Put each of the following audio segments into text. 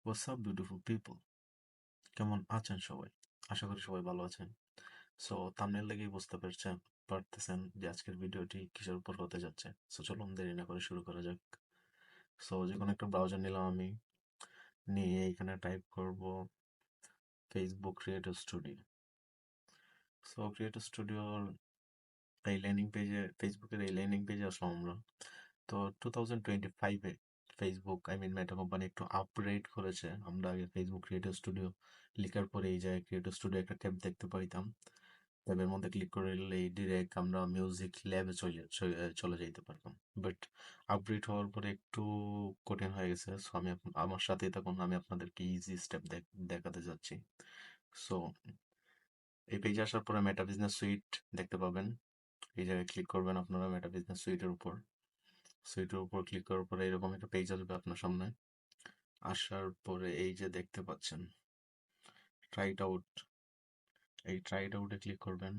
What's up beautiful people, কেমন আছেন সবাই? আশা করি সবাই ভালো আছেন। সো থাম্বনেল দেখেই বুঝতে পারতেছেন যে আজকের ভিডিওটি কিসের উপর হতে যাচ্ছে। সো চলুন দেরি না করে শুরু করা যাক। সো যে কোনো একটা ব্রাউজার নিলাম আমি, নিয়ে এখানে টাইপ করব Facebook creator studio. So creator স্টুডিওর এই ল্যান্ডিং পেজে, ফেসবুকের এই ল্যান্ডিং পেজে আসলাম আমরা। তো 2025-এ ফেসবুক মেটা কোম্পানি একটু আপগ্রেড করেছে। আমরা আগে ফেসবুক ক্রিয়েটর স্টুডিও লেখার পরে এই জায়গায় ক্রিয়েটর স্টুডিও একটা ট্যাব দেখতে পাইতাম। ট্যাবের মধ্যে ক্লিক করলেই ডিরেক্ট আমরা মিউজিক ল্যাবে চলে যেতে পারতাম। বাট আপগ্রেড হওয়ার পরে একটু কঠিন হয়ে গেছে। সো আমি আমার সাথেই থাকুন, আমি আপনাদেরকে ইজি স্টেপ দেখাতে যাচ্ছি। সো এই পেজে আসার পরে মেটা বিজনেস সুইট দেখতে পাবেন। এই জায়গায় ক্লিক করবেন আপনারা মেটা বিজনেস সুইটের উপর। সুইটের উপর ক্লিক করার পরে এরকম একটা পেজ আসবে আপনার সামনে। আসার পরে এই যে দেখতে পাচ্ছেন ট্রাই ইট আউট, এই ট্রাই ইট আউটে ক্লিক করবেন।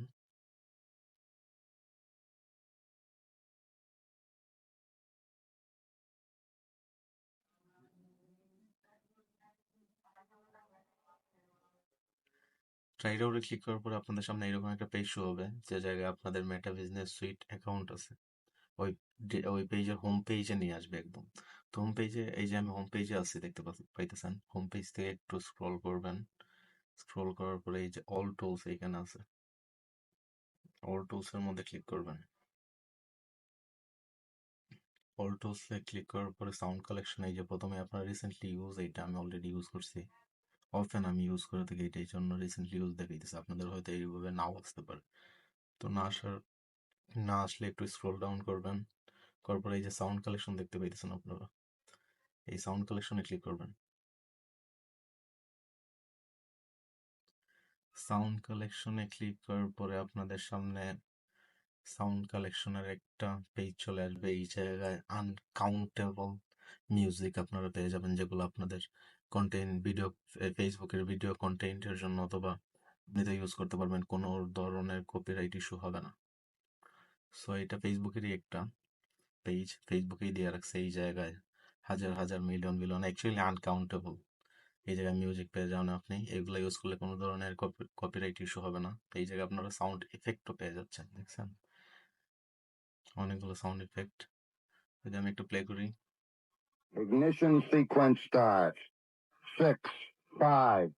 ট্রাই ইট আউটে ক্লিক করার পরে আপনাদের সামনে এরকম একটা পেজ শো হবে, যে জায়গায় আপনাদের মেটা বিজনেস সুইট অ্যাকাউন্ট আছে। ওই ওই পেজের হোম পেজে নিয়ে আসবে একদম। তো হোম পেজে, এই যে আমি হোম পেজে আছি দেখতে পাইতেছেন। হোম পেজ থেকে একটু স্ক্রল করবেন। স্ক্রল করার পরে এই যে অল টুলস এখানে আছে, অল টুলস এর মধ্যে ক্লিক করবেন। অল টুলস এ ক্লিক করার পরে সাউন্ড কালেকশন, এই যে প্রথমে আপনার রিসেন্টলি ইউজ, এইটা আমি অলরেডি ইউজ করছি। অফেন আমি ইউজ করে থাকি, এটাই জন্য রিসেন্টলি ইউজ দেখাইতেছে। আপনাদের হয়তো এইভাবে নাও আসতে পারে। তো না আসলে একটু স্ক্রল ডাউন করবেন। করার পরে এই যে সাউন্ড কালেকশন দেখতে পাইতেছেন আপনারা, এই সাউন্ড কালেকশনে ক্লিক করবেন। সাউন্ড কালেকশনে ক্লিক করার পরে আপনাদের সামনে সাউন্ড কালেকশনের একটা পেজ চলে আসবে। এই জায়গায় আনকাউন্টেবল মিউজিক আপনারা পেয়ে যাবেন, যেগুলো আপনাদের কন্টেন্ট ভিডিও, ফেসবুকের ভিডিও কন্টেন্টের জন্য অথবা এমনিতে ইউজ করতে পারবেন, কোনো ধরনের কপিরাইট ইস্যু হবে না। সো এটা ফেসবুকেরই একটা পেজ, ফেসবুকেই দিয়ে রাখছে এই জায়গায় হাজার হাজার মিলিয়ন মিলিয়ন, অ্যাকচুয়ালি আনকাউন্টেবল। এই জায়গায় মিউজিক পেয়ে যাবেন আপনি, এগুলো ইউজ করলে কোনো ধরনের কপিরাইট ইস্যু হবে না। এই জায়গায় আপনারা সাউন্ড ইফেক্টও পেয়ে যাচ্ছেন, দেখছেন অনেকগুলো সাউন্ড ইফেক্ট। যদি আমি একটু প্লে করি, Ignition sequence start. 6, 5.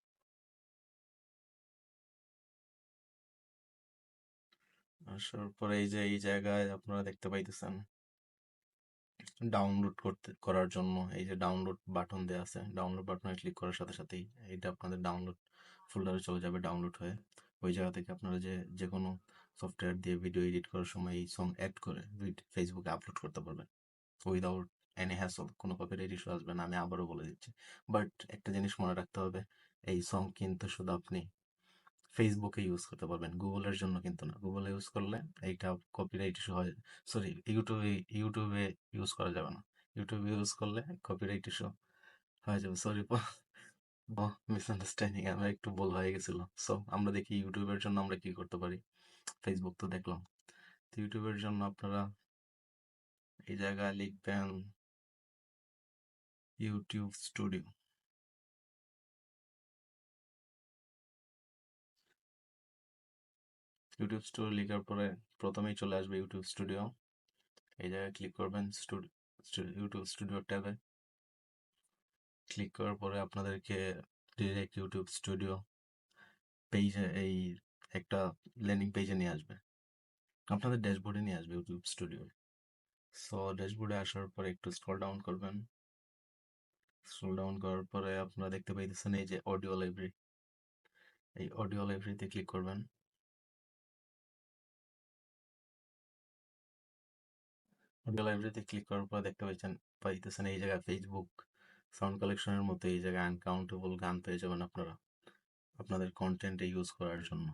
আসার পরে এই যে এই জায়গায় আপনারা দেখতে পাইতেছেন ডাউনলোড করার জন্য এই যে ডাউনলোড বাটন দেওয়া আছে। ডাউনলোড বাটনে ক্লিক করার সাথে সাথেই এটা আপনাদের ডাউনলোড ফোল্ডারে চলে যাবে, ডাউনলোড হয়ে। ওই জায়গা থেকে আপনারা যে কোনো সফটওয়্যার দিয়ে ভিডিও এডিট করার সময় এই সং অ্যাড করে ফেসবুকে আপলোড করতে পারবেন উইদাউট এনি হ্যাসল। কোনো কপিরাইট ইস্যু আসবে না, আমি আবারও বলে দিচ্ছি। বাট একটা জিনিস মনে রাখতে হবে, এই সং কিন্তু শুধু আপনি ফেসবুকে ইউজ করতে পারবেন, গুগলের জন্য কিন্তু না। গুগলে ইউজ করলে এইটা কপিরাইট ইস্যু হয়। সরি, ইউটিউবে ইউজ করা যাবে না। ইউটিউবে ইউজ করলে কপিরাইট ইস্যু হয়ে যাবে। সরি, মিসআন্ডারস্ট্যান্ডিং, আমার একটু ভুল হয়ে গেছিল। সো আমরা দেখি ইউটিউবের জন্য আমরা কি করতে পারি। ফেসবুক তো দেখলাম, তো ইউটিউবের জন্য আপনারা এই জায়গায় লিখবেন ইউটিউব স্টুডিও। ইউটিউব স্টুডিও লেখার পরে প্রথমেই চলে আসবে ইউটিউব স্টুডিও। এই জায়গায় ক্লিক করবেন, ইউটিউব স্টুডিও ট্যাবে ক্লিক করার পরে আপনাদেরকে ডিরেক্ট ইউটিউব স্টুডিও পেজে, এই একটা ল্যান্ডিং পেজে নিয়ে আসবে, আপনাদের ড্যাশবোর্ডে নিয়ে আসবে ইউটিউব স্টুডিও। সো ড্যাশবোর্ডে আসার পরে একটু স্ক্রল ডাউন করবেন। স্ক্রল ডাউন করার পরে আপনারা দেখতে পাইতেছেন এই যে অডিও লাইব্রেরি, এই অডিও লাইব্রেরিতে ক্লিক করবেন। অডিও লাইব্রেরিতে ক্লিক করার পর দেখতে পাইতেছেন এই জায়গায় ফেসবুক সাউন্ড কালেকশনের মতো এই জায়গায় আনকাউন্টেবল গান পেয়ে যাবেন আপনারা আপনাদের কন্টেন্টে ইউজ করার জন্য।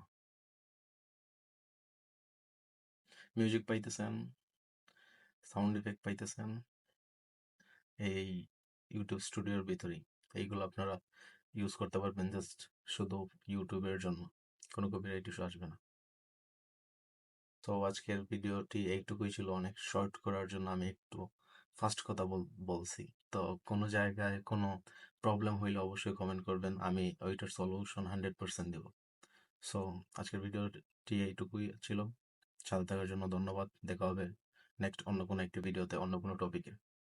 মিউজিক পাইতেছেন, সাউন্ড ইফেক্ট পাইতেছেন এই ইউটিউব স্টুডিওর ভিতরেই। এইগুলো আপনারা ইউজ করতে পারবেন জাস্ট শুধু ইউটিউবের জন্য, কোনো কপিরাইট ইস্যু আসবে না। তো আজকের ভিডিওটি এইটুকুই ছিল, অনেক শর্ট করার জন্য আমি একটু ফাস্ট কথা বলছি। তো কোনো জায়গায় কোনো প্রবলেম হইলে অবশ্যই কমেন্ট করবেন, আমি ওইটার সলিউশন 100% দেব। সো আজকের ভিডিওটি এইটুকুই ছিল। সাথে থাকার জন্য ধন্যবাদ। দেখা হবে নেক্সট অন্য কোনো একটি ভিডিওতে অন্য কোনো টপিকে।